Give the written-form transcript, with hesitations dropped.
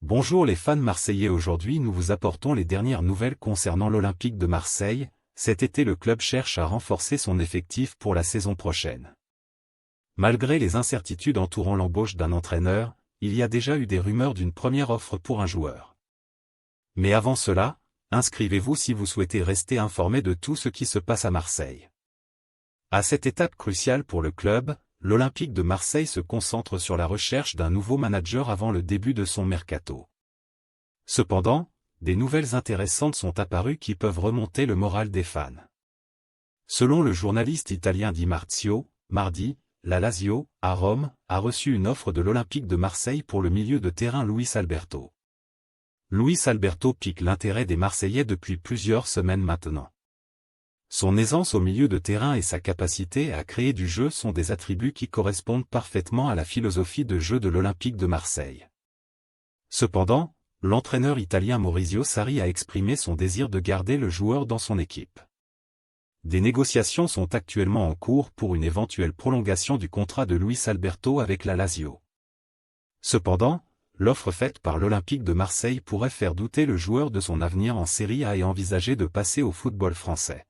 Bonjour les fans marseillais, aujourd'hui nous vous apportons les dernières nouvelles concernant l'Olympique de Marseille. Cet été le club cherche à renforcer son effectif pour la saison prochaine. Malgré les incertitudes entourant l'embauche d'un entraîneur, il y a déjà eu des rumeurs d'une première offre pour un joueur. Mais avant cela, inscrivez-vous si vous souhaitez rester informé de tout ce qui se passe à Marseille. À cette étape cruciale pour le club, l'Olympique de Marseille se concentre sur la recherche d'un nouveau manager avant le début de son mercato. Cependant, des nouvelles intéressantes sont apparues qui peuvent remonter le moral des fans. Selon le journaliste italien Di Marzio, mardi, la Lazio, à Rome, a reçu une offre de l'Olympique de Marseille pour le milieu de terrain Luis Alberto. Luis Alberto pique l'intérêt des Marseillais depuis plusieurs semaines maintenant. Son aisance au milieu de terrain et sa capacité à créer du jeu sont des attributs qui correspondent parfaitement à la philosophie de jeu de l'Olympique de Marseille. Cependant, l'entraîneur italien Maurizio Sarri a exprimé son désir de garder le joueur dans son équipe. Des négociations sont actuellement en cours pour une éventuelle prolongation du contrat de Luis Alberto avec la Lazio. Cependant, l'offre faite par l'Olympique de Marseille pourrait faire douter le joueur de son avenir en Serie A et envisager de passer au football français.